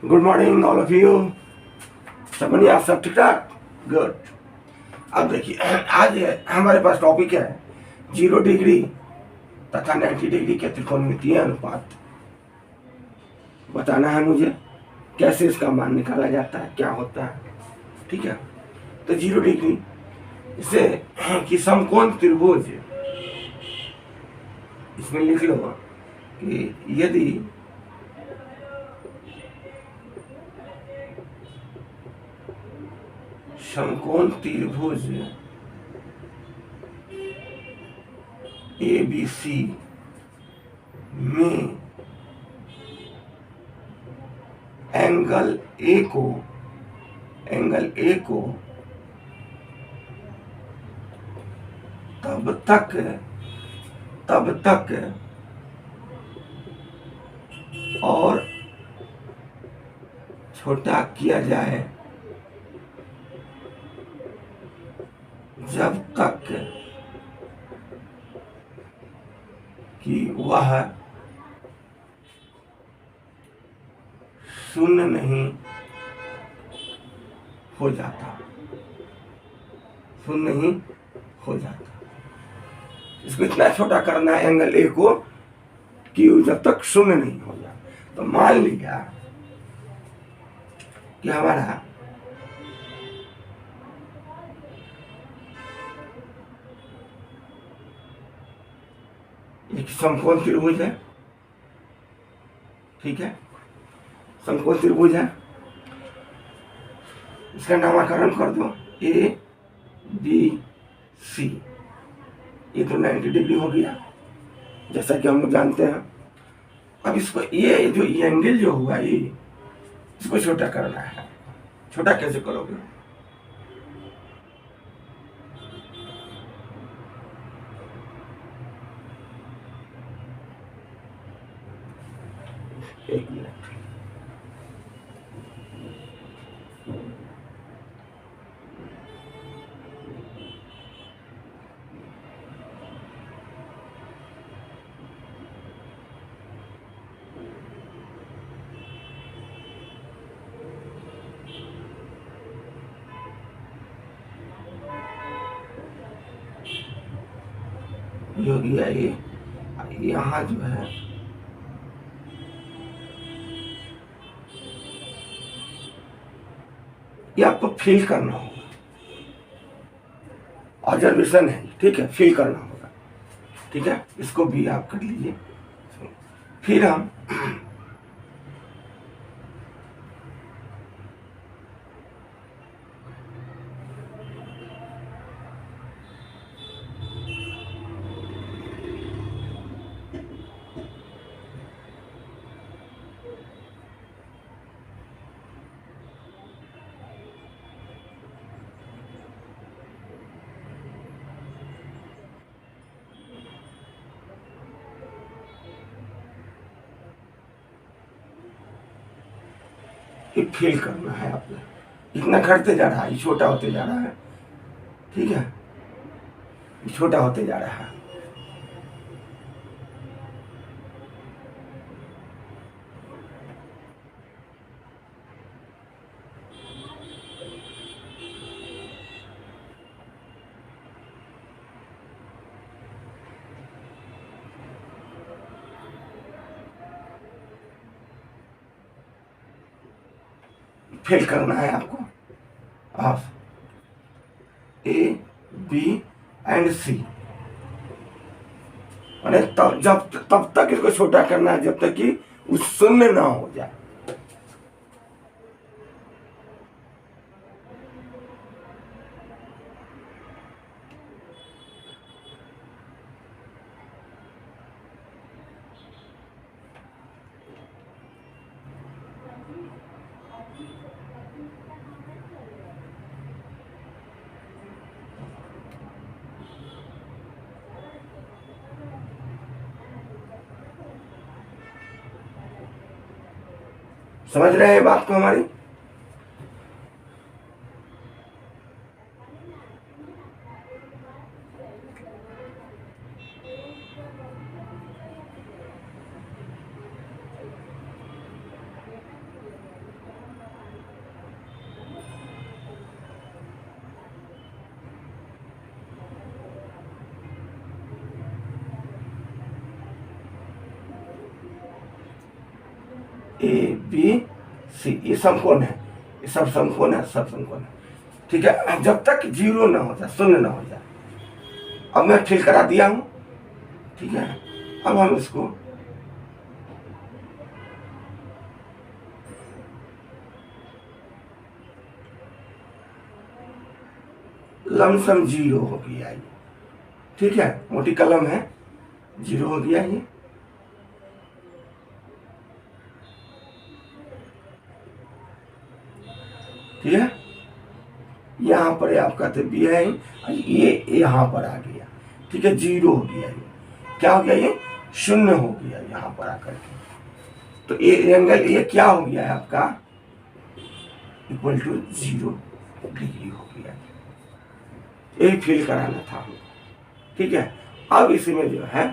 Good morning all of you. सब बढ़िया, सब ठीक ठाक, गुड। अब देखिए, आज हमारे पास टॉपिक है 0 डिग्री तथा 90 डिग्री के त्रिकोणमितीय अनुपात। बताना है मुझे कैसे इसका मान निकाला जाता है, क्या होता है। ठीक है, तो 0 डिग्री इसे कि समकोण त्रिभुज, इसमें लिख लो कि यदि समकोण त्रिभुज ABC में एंगल ए को तब तक और छोटा किया जाए जब तक कि वह शून्य नहीं हो जाता। इसको इतना छोटा करना है एंगल ए को कि जब तक शून्य नहीं हो जाता। तो मान लिया कि हमारा एक समकोण त्रिभुज है। ठीक है, समकोण त्रिभुज है, इसका नामकरण कर दो ABC। ये तो 90 डिग्री हो गया, जैसा कि हम लोग जानते हैं। अब इसको ये जो एंगल जो हुआ ये, इसको छोटा करना है। छोटा कैसे करोगे? एक मिनट, हो गया ये। यहाँ जो है ये आपको फील करना होगा, ऑब्जर्वेशन है। ठीक है, फील करना होगा। ठीक है, इसको भी आप कर लीजिए। फिर हम फील करना है आपने। इतना घटते जा रहा है, ये छोटा होते जा रहा है। ठीक है, ये छोटा होते जा रहा है। फेल करना है आपको ऑफ A, B, C। तब तक इसको छोटा करना है जब तक कि वो शून्य ना हो जाए। समझ रहे हैं बात को हमारी? ए बी सी, ये समकोण है, ये सब समकोण है, सब समकोण है। ठीक है, जब तक जीरो ना हो जाए, शून्य ना हो जाए। अब मैं फिल करा दिया हूं। ठीक है, अब हम इसको लमसम जीरो हो गया ये। ठीक है, मोटी कलम है, जीरो हो गया ये। ठीक है, यहाँ पर आप कहते बी है, ये यहाँ पर आ गया। ठीक है, जीरो हो गया ये। क्या हो गया ये? शून्य हो गया यहाँ पर आकर के। तो ये एंगल ये क्या हो गया है आपका? इक्वल टू 0 डिग्री हो गया। यही फील कराना था हमको। ठीक है, अब इसमें जो है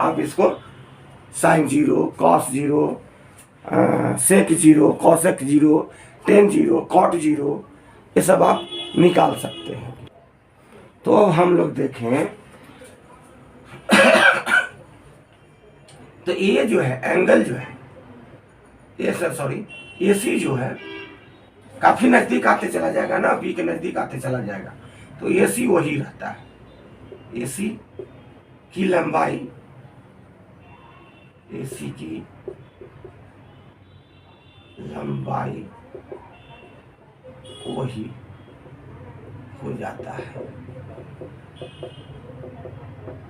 आप इसको साइन 0, कॉस 0, सेक 0, कॉसेक 0, टेन 0, कॉट 0, ये सब आप निकाल सकते हैं। तो अब हम लोग देखें तो ये जो है एंगल जो है, ये सर सॉरी, ए सी जो है काफी नजदीक आते चला जाएगा ना, बी के नजदीक आते चला जाएगा, तो ए सी वही रहता है। ए सी की लंबाई, ए सी की लंबाई वही हो जाता है।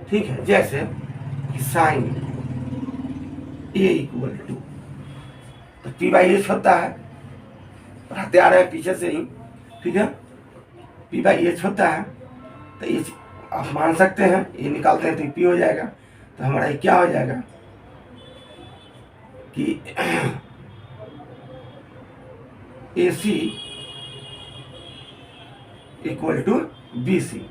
ठीक है, जैसे साइन ए इक्वल टू, तो पी बाई एच होता है, पढ़ाते आ रहे हैं पीछे से ही। ठीक है, पी बाई एच होता है, तो एच आप मान सकते हैं, ये निकालते हैं तो पी हो जाएगा। तो हमारा ये क्या हो जाएगा कि A C equal to B C,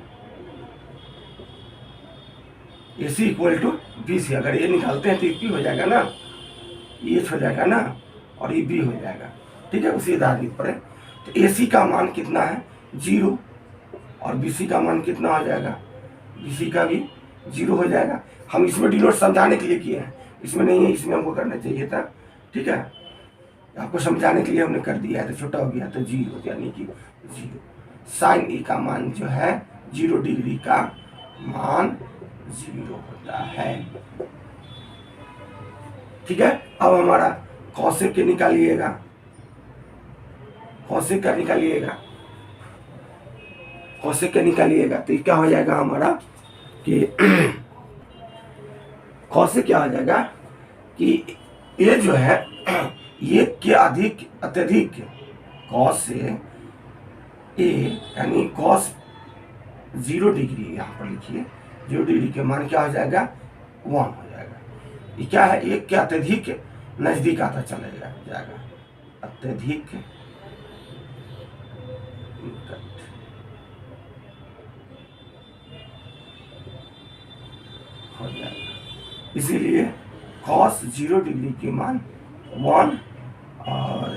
A C equal to B C. अगर ये निकालते हैं तो पी हो जाएगा ना, एच हो जाएगा ना, और ये बी हो जाएगा। ठीक है, उसी आधारित पर है। तो ए सी का मान कितना है? 0, और बी सी का मान कितना हो जाएगा? बी सी का भी 0 हो जाएगा। हम इसमें डिनोट समझाने के लिए किए हैं, इसमें नहीं है, इसमें हमको करना चाहिए था। ठीक है, आपको समझाने के लिए हमने कर दिया है, तो छोटा हो गया तो 0, यानी कि 0। साइन ए का मान जो है 0 डिग्री का मान 0 होता है। ठीक है, अब हमारा कॉसेक के निकालिएगा, कॉसेक का निकालिएगा, कॉसेक के निकालिएगा, तो क्या हो जाएगा हमारा कि कॉसेक क्या हो जाएगा कि ये जो है ये के अधिक अत्यधिक कॉस से ए, यानी कॉस 0 डिग्री, यहाँ पर लिखिए 0 डिग्री के मान क्या हो जाएगा? 1 हो जाएगा। ये क्या है? एक के अत्यधिक नजदीक आता चला जाएगा, अत्यधिक हो जाएगा। इसीलिए कॉस 0 डिग्री के मान 1 और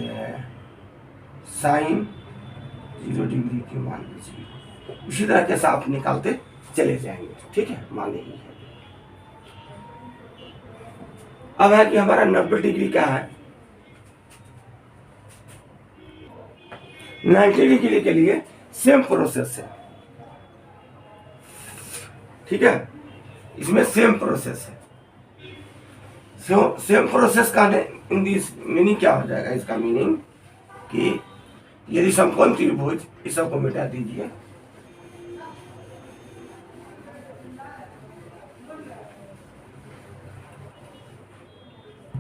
साइन 0 डिग्री के मान 0। इसी तरह के आप निकालते चले जाएंगे। ठीक है, मान यही है। अब है कि हमारा 90 डिग्री का है। 90 डिग्री के लिए सेम प्रोसेस है। ठीक है, इसमें सेम प्रोसेस है। सेम प्रोसेस का मीनिंग क्या हो जाएगा? इसका मीनिंग कि यदि समकोण त्रिभुज, इस सबको मिटा दीजिए,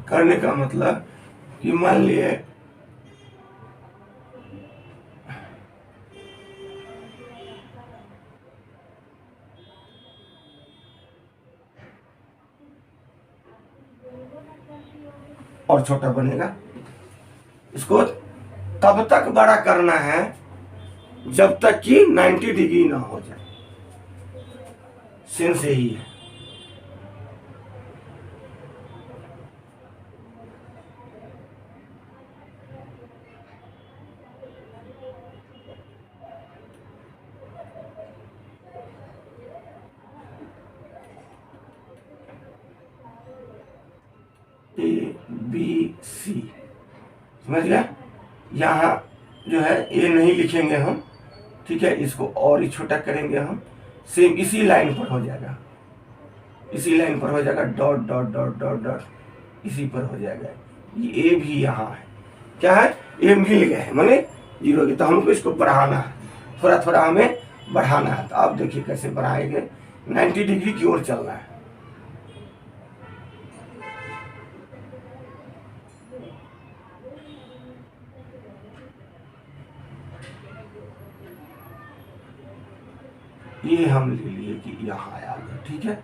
करने का मतलब कि मान लिए और छोटा बनेगा, इसको तब तक बड़ा करना है जब तक कि 90 डिग्री ना हो जाए। सेंस यही है। ए बी सी समझ गया। यहाँ जो है ए नहीं लिखेंगे हम, ठीक है, इसको और ही छोटा करेंगे हम, सेम इसी लाइन पर हो जाएगा, इसी लाइन पर हो जाएगा, dot dot dot dot dot इसी पर हो जाएगा। ये ए भी यहाँ है, क्या है, ए मिल गए हैं माने जीरो की, तो हमको इसको बढ़ाना है, थोड़ा थोड़ा हमें बढ़ाना है। तो आप देखिए कैसे बढ़ाएंगे, 90 डिग्री की ओर चलना है। ये हम ले लिए कि यहाँ आया, ठीक है,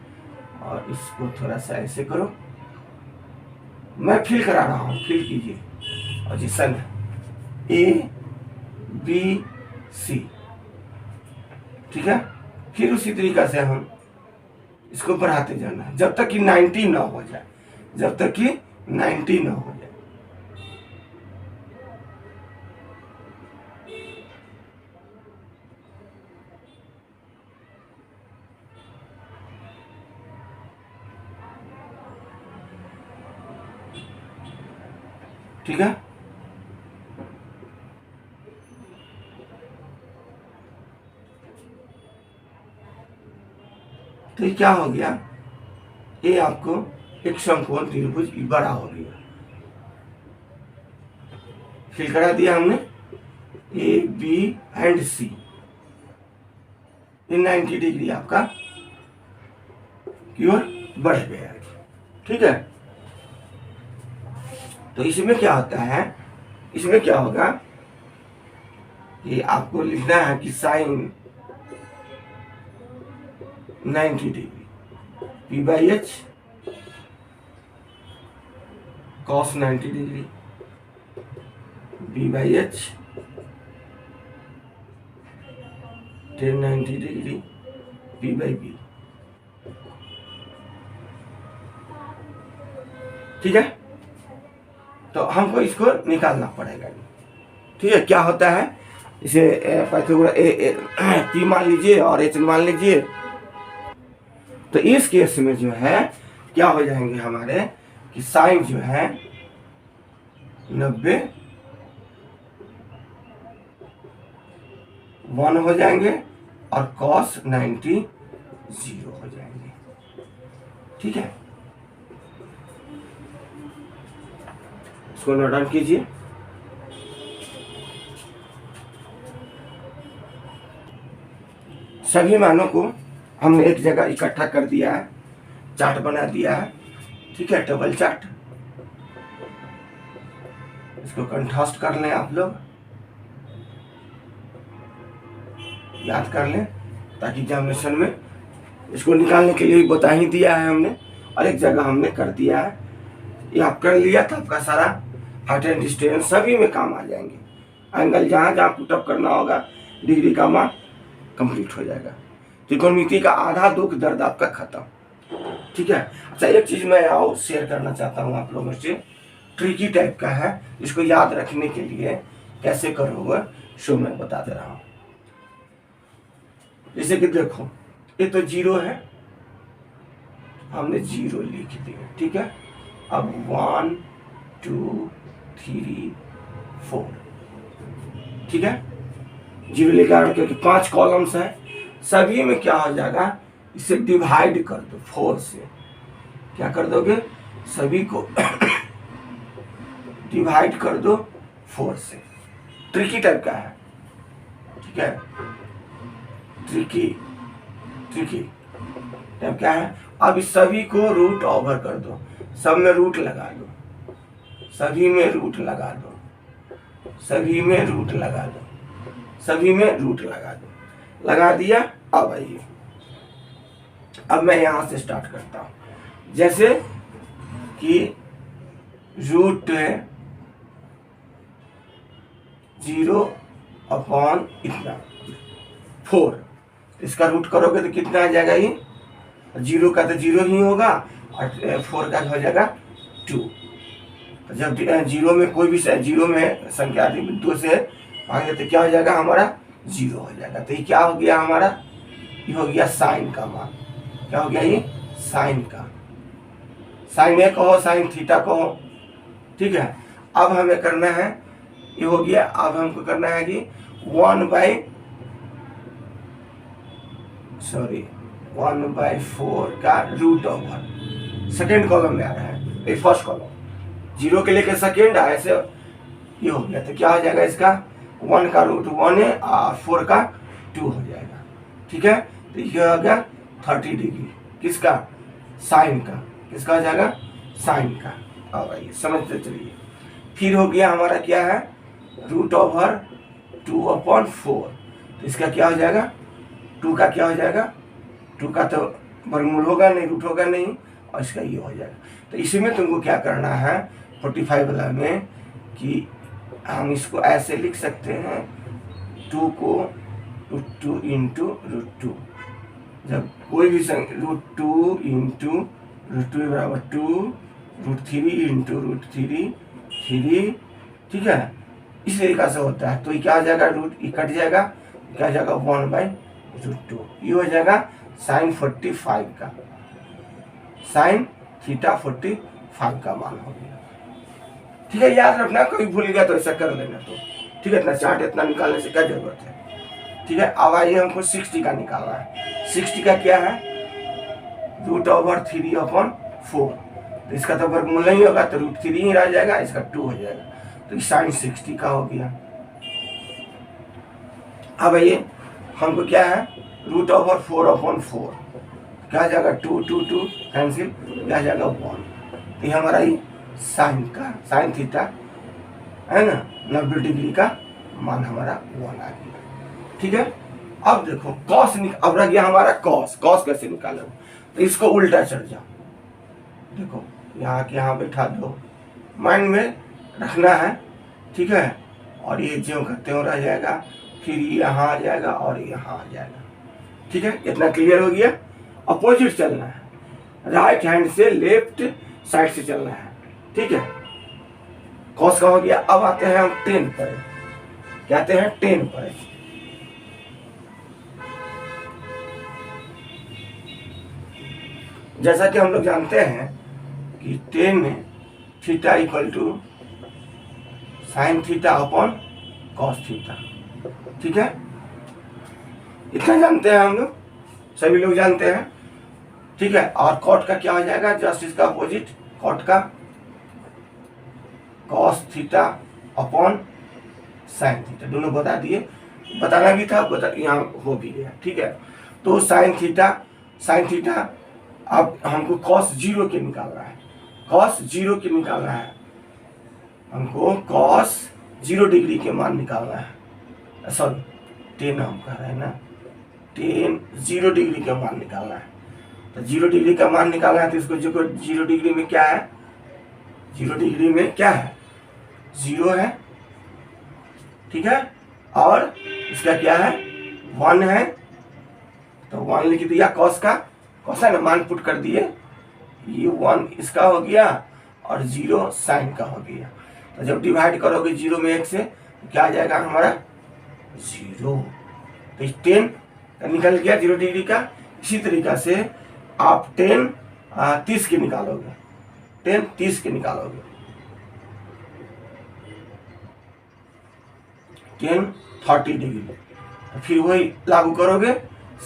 और इसको थोड़ा सा ऐसे करो, मैं फिल करा रहा हूँ, फिल कीजिए, पोजीशन ए बी सी, ठीक है। फिर उसी तरीका से हम इसको बढ़ाते जाना है जब तक कि 90 ना हो जाए, जब तक कि 90 ना हो जाए। ठीक है, तो ये क्या हो गया, ये आपको एक समकोण त्रिभुज बड़ा हो गया, फिल करा दिया हमने, ए बी एंड सी, ये 90 डिग्री आपका की ओर बढ़ गया, ठीक है। तो इसमें क्या होता है, इसमें क्या होगा कि आपको लिखना है कि sine 90 degree P by H cos 90 degree B by H tan 90 degree P by B, ठीक है। तो हमको इसको निकालना पड़ेगा, ठीक है। क्या होता है, इसे पाइथागोरस पी मान लीजिए और एच मान लीजिए, तो इस केस में जो है क्या हो जाएंगे हमारे कि साइन जो है 90 1 हो जाएंगे और कॉस 90 0 हो जाएंगे, ठीक है। इसको नोट डाउन कीजिए। सभी मानों को हमने एक जगह इकट्ठा कर दिया है, चार्ट बना दिया है, ठीक है, टेबल चार्ट। इसको कंट्रास्ट कर लें आप लोग, याद कर लें, ताकि एग्जामिनेशन में इसको निकालने के लिए बता ही दिया है हमने, और एक जगह हमने कर दिया है। ये आप कर लिया तो आपका सारा हाइट एंड डिस्टेंस सभी में काम आ जाएंगे, एंगल जहाँ जहाँ पुटअप करना होगा, डिग्री का मान कंप्लीट हो जाएगा। त्रिकोणमिति का आधा दुख दर्द आपका खत्म, ठीक है। अच्छा, एक चीज मैं आओ शेयर करना चाहता हूँ आप लोगों से, ट्रिकी टाइप का है, इसको याद रखने के लिए कैसे करोगे सो मैं बता दे रहा हूँ। जैसे कि देखो, ये तो 0 है, हमने 0 लिख दिया, ठीक है। अब 1 2 3 4, ठीक है, 0 लेकर, क्योंकि 5 कॉलम्स हैं, सभी में क्या हो जाएगा, इसे डिवाइड कर दो 4 से, क्या कर दोगे, सभी को डिवाइड कर दो 4 से। ट्रिकी टाइप का है, ठीक है, ट्रिकी टाइप का है। अब इस सभी को रूट ओवर कर दो, सब में रूट लगा दो, सभी में रूट लगा दो, सभी में रूट लगा दो, सभी में रूट लगा दो, लगा दिया। अब आइए, अब मैं यहां से स्टार्ट करता हूं, जैसे कि रूट 0 अपॉन इतना 4, इसका रूट करोगे तो कितना आ जाएगा, ये 0 का तो 0 ही होगा और 4 का हो जाएगा 2। जब 0 में कोई भी 0 में संख्या 2 से भागे तो क्या हो जाएगा, हमारा 0 हो जाएगा। तो ये क्या हो गया हमारा, ये हो गया साइन का मान, क्या हो गया, ये साइन का, साइन ए कहो, साइन थीटा कहो, ठीक है। अब हमें करना है, ये हो गया। अब हमको करना है कि 1/4 का रूट ओवर, सेकेंड कॉलम में आ रहा है, ये फर्स्ट कॉलम 0 के लेके सेकेंड ऐसे ये हो गया। तो क्या हो जाएगा इसका 1 का रूट 1 है और 4 का 2 हो जाएगा। ठीक है, तो ये हो गया 30 डिग्री किसका, साइन का। किसका हो जाएगा, साइन का। अब आइए समझते चलिए। फिर हो गया हमारा क्या है, √2/4। तो इसका क्या हो जाएगा, 2 का क्या हो जाएगा, 2 का तो वर्गमूल होगा नहीं, रूट होगा नहीं, और इसका ये हो जाएगा। तो इसी में तुमको क्या करना है 45 वाला में, कि हम इसको ऐसे लिख सकते हैं 2 को √2 इंटू √2। जब कोई भी √2 इंटू √2 बराबर 2, √3 इंटू √3 3, ठीक है, इस तरीका से होता है। तो ये क्या हो जाएगा, रूट ये कट जाएगा, क्या हो जाएगा 1/√2। ये हो जाएगा साइन 45 का, साइन थीटा 45 का मान हो गया। ठीक है, याद रखना, कोई भूल गया तो ऐसा कर लेना। तो ठीक है, इतना चार्ट इतना निकालने से क्या जरूरत है। ठीक है, अब आइए हमको 60 का निकालना है। 60 का क्या है, √3/4। तो इसका तो वर्गमूल नहीं होगा, तो √3 ही रह जाएगा, इसका 2 हो जाएगा। तो साइन 60 का हो गया। अब आइए हमको क्या है, √4/4 क्या आ जाएगा, 2 2 2 कैंसिल, क्या आ जाएगा 1। तो ये हमारा ये साइन का, साइन थीटा है ना, 90 डिग्री का मान हमारा 1 आ गया। ठीक है, अब देखो कॉस अब रह गया हमारा कॉस। कॉस कैसे निकालो, तो इसको उल्टा चढ़ जाओ, देखो यहाँ के यहाँ बैठा दो, माइंड में रखना है। ठीक है, और ये ज्यों का त्यों रह जाएगा, फिर यहाँ आ जाएगा और यहाँ आ जाएगा। ठीक है, इतना क्लियर हो गया। अपोजिट चलना है, राइट हैंड से लेफ्ट साइड से चलना है। ठीक है, कॉस का हो गया। अब आते हैं हम 10 पर, क्या आते हैं 10 पर। जैसा कि हम लोग जानते हैं कि 10 theta equal to sine theta upon cos theta. ठीक है, इतना जानते हैं हम लोग, सभी लोग जानते हैं। ठीक है, और कॉट का क्या हो जाएगा, जस्ट इसका अपोजिट, कॉट का cos theta upon sine theta, दोनों बता दिए, बताना भी था, यहाँ हो भी गया। ठीक है, तो साइन थीटा अब हमको cos 0 के निकालना है, cos 0 के निकालना है, हमको cos 0 डिग्री के मान निकालना है। सॉरी 10 हम कह रहे हैं ना, 10 0 डिग्री का मान निकालना है। तो 0 डिग्री का मान निकालना है, तो इसको जो 0 डिग्री में क्या है, 0 डिग्री में क्या है, 0 है। ठीक है, और इसका क्या है 1 है, तो 1 लिख दिया कॉस का, कॉस है ना, मान पुट कर दिए, ये 1 इसका हो गया और 0 साइन का हो गया। तो जब डिवाइड करोगे 0 में 1 से, तो क्या आ जाएगा हमारा 0। तो 10 का निकल गया 0 डिग्री का। इसी तरीका से आप 10 30 के निकालोगे, 10 30 के निकालोगे, 10 30 डिग्री। तो फिर वही लागू करोगे,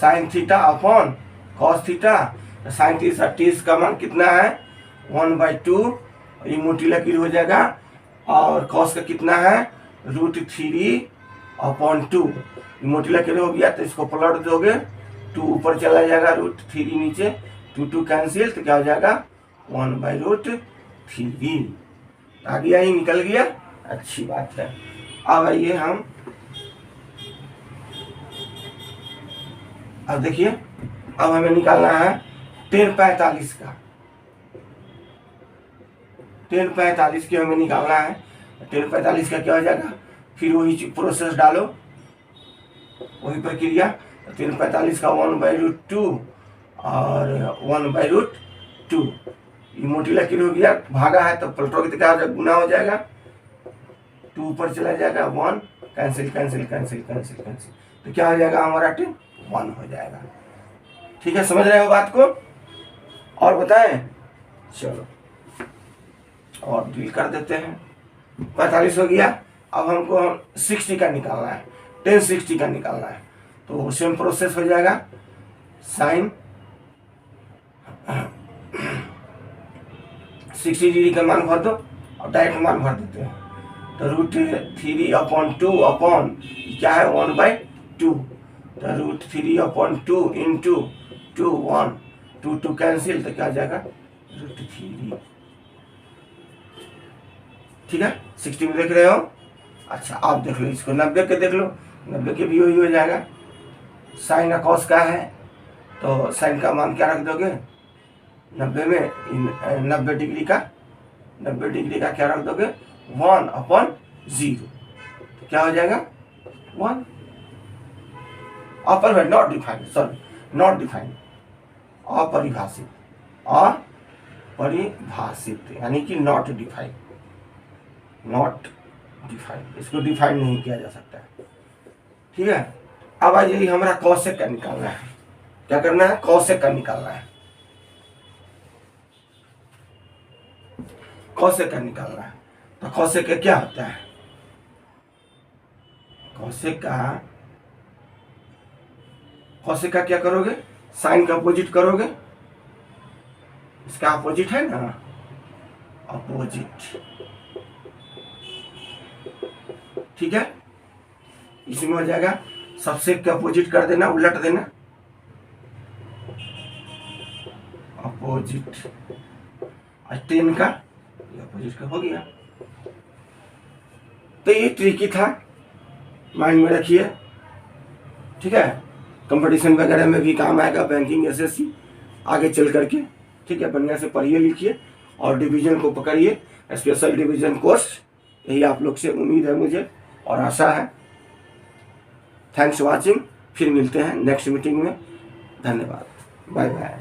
sign theta upon cos theta. Sine theta 30 का मान कितना है 1/2, ये मोटी लकीर हो जाएगा, और कॉस का कितना है √3/2, ये मोटी लकीर हो गया। तो इसको पलट दोगे, 2 ऊपर चला जाएगा, √3 नीचे, 2 कैंसिल, तो क्या हो जाएगा 1/√3। आ गया, ही निकल गया, अच्छी बात है। अब आइए हम, अब देखिए, अब हमें निकालना है 10/45 का, 10/45 की हमें निकालना है। 10/45 का क्या हो जाएगा, फिर वही प्रोसेस डालो, वही प्रक्रिया। 10/45 का 1/√2 और 1/√2, ये मोटी लकीर हो गया, भागा है तो पलटोगे तो क्या हो जाएगा, गुना हो जाएगा, 2 ऊपर चला जाएगा, 1 cancel cancel cancel cancel cancel, तो क्या हो जाएगा हमारा 1 हो जाएगा। ठीक है, समझ रहे हो बात को, और बताएं, चलो और डील कर देते हैं। 45 हो गया। अब हमको 60 का निकालना है, 1060 का निकालना है, तो सेम प्रोसेस हो जाएगा। साइन 60 डिग्री का मान भर दो और डायरेक्ट मान भर देते हैं। तो √3/2 अपॉन क्या है 1/2, तो √3/2 इंटू 2 1 2 2 कैंसिल, तो क्या आ जाएगा √3। ठीक है, 60 में देख रहे हो। अच्छा आप देख लो इसको, 90 के देख लो, 90 के भी वही हो जाएगा। साइन कॉस का है, तो साइन का मान क्या रख दोगे 90 में, 90 डिग्री का, 90 डिग्री का क्या रख दोगे 1/0, तो क्या हो जाएगा 1। अपर not defined, sorry not defined, अपरिभाषित, अपरिभाषित यानी कि नॉट डिफाइंड, नॉट डिफाइंड, इसको डिफाइन नहीं किया जा सकता है। ठीक है, अब आ जाइए हमारा कॉसेक का निकालना है। क्या करना है, कॉसेक का निकालना है, कॉसेक का निकालना है। तो कॉसेक का क्या होता है, कॉसेक का क्या करोगे, साइन का अपोजिट करोगे, इसका अपोजिट है ना, अपोजिट। ठीक है, इसमें हो जाएगा सबसेक का अपोजिट कर देना, उलट देना, अपोजिट, 10 का अपोजिट का हो गया। तो ये ट्रिकी था, माइंड में रखिए। ठीक है, कंपटीशन वगैरह में भी काम आएगा, बैंकिंग एसएससी आगे चल करके। ठीक है, बढ़िया से पढ़िए लिखिए और डिवीजन को पकड़िए, स्पेशल डिवीजन कोर्स, यही आप लोग से उम्मीद है मुझे और आशा है। थैंक्स वॉचिंग, फिर मिलते हैं नेक्स्ट मीटिंग में। धन्यवाद, बाय बाय।